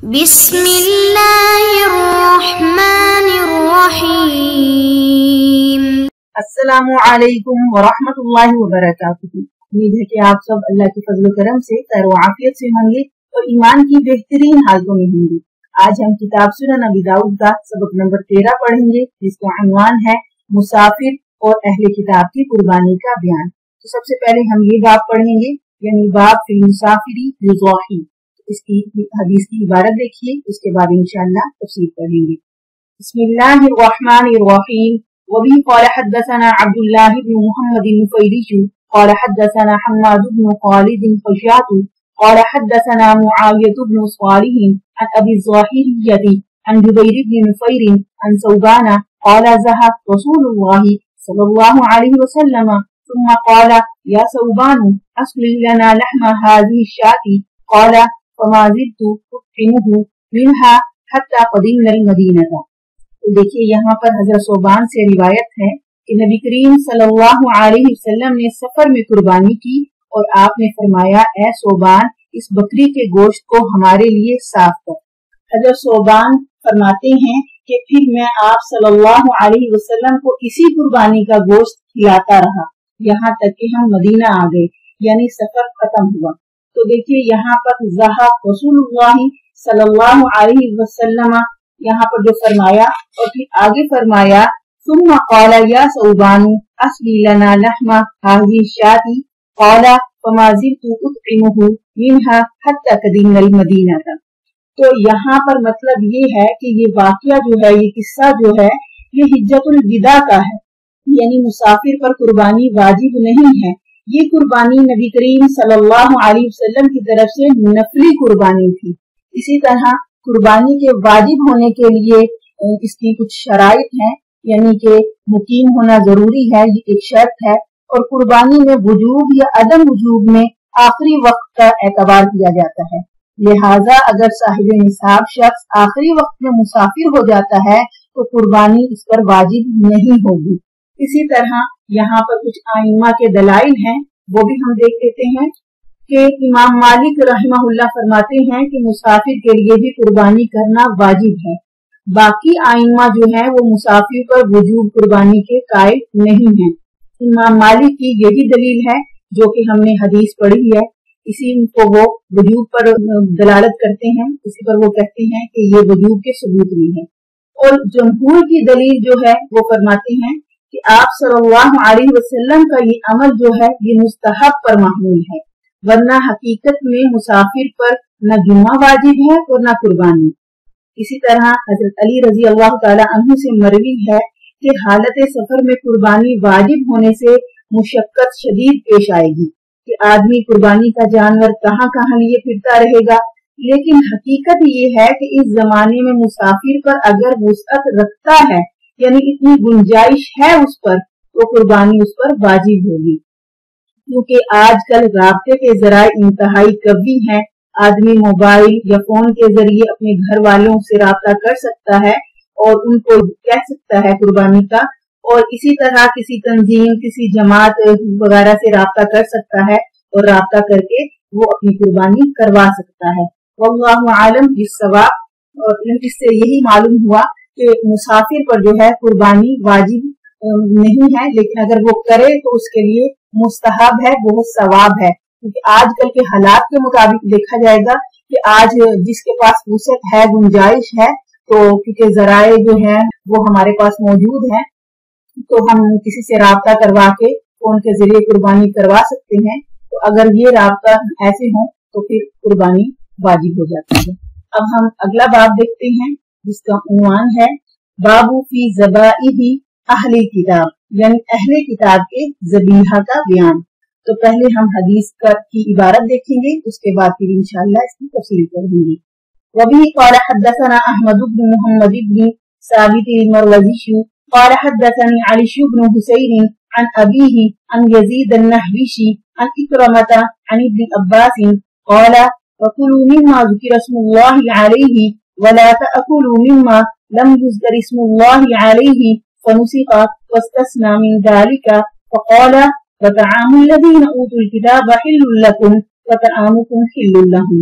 بسم اللہ الرحمن الرحیم۔ السلام علیکم ورحمۃ اللہ وبرکاتہ۔ امید ہے کہ آپ سب اللہ کے فضل و کرم سے خیر و عافیت سے ہوں گے اور ایمان کی بہترین حالتوں میں ہوں گے۔ آج ہم کتاب سنن ابی داؤد کا سبق نمبر 13 پڑھیں گے، جس کا عنوان ہے مسافر اور اہل کتاب کی قربانی کا بیان۔ تو سب سے پہلے ہم یہ باب پڑھیں گے، یعنی باب فی المسافر یضاحی۔ اس کی حدیث کی عبارت دیکھیے، اس کے بعد انشاءاللہ تفسیر پڑھیں گے۔ بسم اللہ الرحمن الرحیم۔ وبه قال حدثنا عبد الله بن محمد النفيلي قال حدثنا حماد بن خالد خشات قال حدثنا معاوية بن صالح عن أبي الظاهرية عن جبير بن نفير عن ثوبان قال زهد رسول الله صلى الله عليه وسلم ثم قال يا ثوبان أصلح لنا لحم هذه الشاة قال فما زلت أطعمه منها حتى قدمنا المدينة۔ تو دیکھیے یہاں پر حضرت ثوبان سے روایت ہے کہ نبی کریم صلی اللہ علیہ وسلم نے سفر میں قربانی کی اور آپ نے فرمایا، اے ثوبان اس بکری کے گوشت کو ہمارے لیے صاف کر۔ حضرت ثوبان فرماتے ہیں کہ پھر میں آپ صلی اللہ علیہ وسلم کو اسی قربانی کا گوشت کھلاتا رہا یہاں تک کہ ہم مدینہ آ گئے، یعنی سفر ختم ہوا۔ تو دیکھیے یہاں پر ذہب رسول اللہ صلی اللہ علیہ وسلم یہاں پر جو فرمایا اور پھر آگے فرمایا ثم قال یا ثوبان اصلی لنا لحم هذه الشاة قال فما زلت اطعمه منها حتى قدمنا المدینہ۔ تو یہاں پر مطلب یہ ہے کہ یہ واقعہ جو ہے، یہ قصہ جو ہے، یہ حجۃ الوداع کا ہے، یعنی مسافر پر قربانی واجب نہیں ہے۔ یہ قربانی نبی کریم صلی اللہ علیہ وسلم کی طرف سے نفلی قربانی تھی۔ اسی طرح قربانی کے واجب ہونے کے لیے اس کی کچھ شرائط ہیں، یعنی کہ مقیم ہونا ضروری ہے، یہ ایک شرط ہے، اور قربانی میں وجوب یا عدم وجوب میں آخری وقت کا اعتبار کیا جاتا ہے۔ لہٰذا اگر صاحب نصاب شخص آخری وقت میں مسافر ہو جاتا ہے تو قربانی اس پر واجب نہیں ہوگی۔ اسی طرح یہاں پر کچھ ائمہ کے دلائل ہیں، وہ بھی ہم دیکھ لیتے ہیں کہ امام مالک رحمہ اللہ فرماتے ہیں کہ مسافر کے لیے بھی قربانی کرنا واجب ہے۔ باقی ائمہ جو ہیں وہ مسافر پر وجوب قربانی کے قائل نہیں ہیں۔ امام مالک کی یہی دلیل ہے جو کہ ہم نے حدیث پڑھی ہے، اسی کو وہ وجوب پر دلالت کرتے ہیں، اسی پر وہ کہتے ہیں کہ یہ وجوب کے ثبوت میں ہے۔ اور جمہور کی دلیل جو ہے وہ فرماتے ہیں کہ آپ صلی اللہ علیہ وسلم کا یہ عمل جو ہے یہ مستحب پر محمول ہے، ورنہ حقیقت میں مسافر پر نہ جمعہ واجب ہے اور نہ قربانی۔ اسی طرح حضرت علی رضی اللہ تعالی عنہ سے مروی ہے کہ حالت سفر میں قربانی واجب ہونے سے مشقت شدید پیش آئے گی کہ آدمی قربانی کا جانور کہاں کہاں لیے پھرتا رہے گا، لیکن حقیقت یہ ہے کہ اس زمانے میں مسافر پر اگر وسعت رکھتا ہے، یعنی اتنی گنجائش ہے اس پر، تو قربانی اس پر واجب ہوگی، کیونکہ آج کل رابطے کے ذرائع انتہائی قوی ہیں۔ آدمی موبائل یا فون کے ذریعے اپنے گھر والوں سے رابطہ کر سکتا ہے اور ان کو کہہ سکتا ہے قربانی کا، اور اسی طرح کسی تنظیم، کسی جماعت وغیرہ سے رابطہ کر سکتا ہے اور رابطہ کر کے وہ اپنی قربانی کروا سکتا ہے۔ واللہ عالم بالصواب۔ اور اس سے یہی معلوم ہوا کہ مسافر پر جو ہے قربانی واجب نہیں ہے، لیکن اگر وہ کرے تو اس کے لیے مستحب ہے، بہت ثواب ہے، کیونکہ آج کل کے حالات کے مطابق دیکھا جائے گا کہ آج جس کے پاس وسعت ہے، گنجائش ہے، تو کیونکہ ذرائع جو ہیں وہ ہمارے پاس موجود ہیں، تو ہم کسی سے رابطہ کروا کے فون کے ذریعے قربانی کروا سکتے ہیں۔ تو اگر یہ رابطہ ایسے ہوں تو پھر قربانی واجب ہو جاتی ہے۔ اب ہم اگلا باب دیکھتے ہیں، جس کا عنوان ہے باب فی ذبائح اہل کتاب، یعنی اہل کتاب کے ذبیحہ کا بیان۔ تو پہلے ہم حدیث کی عبارت دیکھیں گے، اس کے بعد پھر انشاءاللہ اس کی تفصیل کریں گے۔ وبه قال حدثنا احمد بن محمد بن ثابت المروزي قال حدثني علي بن حسين عن أبيه عن يزيد النحوي عن إكرمة عن ابن عباس قال وكلوا مما ذكر اسم الله عليه ولا تأكلوا مما لم يذكر اسم الله عليه فنسخ واستثنى من ذلك فقال وطعام الذين أوتوا الكتاب حل لكم وطعامكم حل لهم۔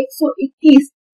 121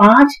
5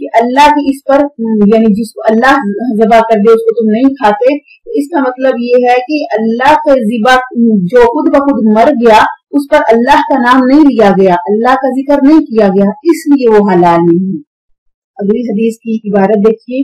کہ اللہ کی اس پر یعنی جس کو اللہ ذبح کر دے اس کو تم نہیں کھاتے، تو اس کا مطلب یہ ہے کہ اللہ کا ذبح جو خود بخود مر گیا اس پر اللہ کا نام نہیں لیا گیا، اللہ کا ذکر نہیں کیا گیا، اس لیے وہ حلال نہیں ہے۔ اگلی حدیث کی عبارت دیکھیے،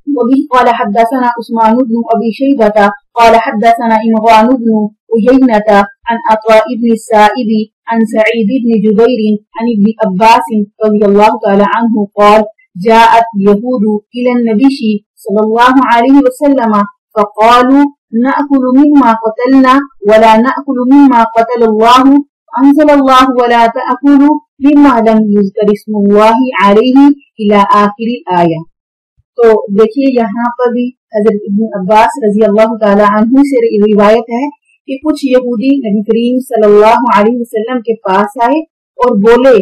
وبه قال حدثنا عثمان بن ابي شيبة قال حدثنا عمران بن عيينة عن عطاء بن السائب عن سعيد بن جبير عن ابن عباس رضي الله تعالى عنه قال جاءت يهود الى النبي صلى الله عليه وسلم فقالوا نأكل مما قتلنا ولا نأكل مما قتل الله، انزل الله ولا تأكلوا مما لم يذكر اسم الله عليه الى آخر الآية۔ تو دیکھیے یہاں پر بھی حضرت ابن عباس رضی اللہ تعالی عنہ سے روایت ہے کہ کچھ یہودی نبی کریم صلی اللہ علیہ وسلم کے پاس آئے اور بولے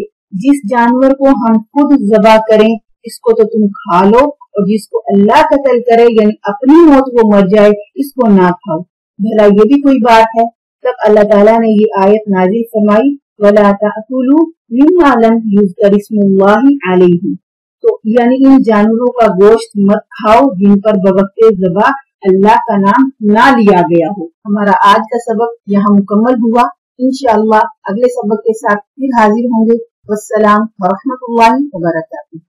جس جانور کو ہم خود ذبح کریں اس کو تو تم کھا لو، اور جس کو اللہ قتل کرے یعنی اپنی موت وہ مر جائے اس کو نہ کھاؤ، بھلا یہ بھی کوئی بات ہے؟ تب اللہ تعالیٰ نے یہ آیت نازل فرمائی وَلَا تَأْكُلُوا مِمَّا لَمْ يُذْكَرِ اسْمُ اللَّهِ عَلَيْهِ، تو یعنی ان جانوروں کا گوشت مت کھاؤ جن پر بوقت ذبح اللہ کا نام نہ لیا گیا ہو۔ ہمارا آج کا سبق یہاں مکمل ہوا، انشاءاللہ اگلے سبق کے ساتھ پھر حاضر ہوں گے۔ والسلام ورحمۃ اللہ وبرکاتہ۔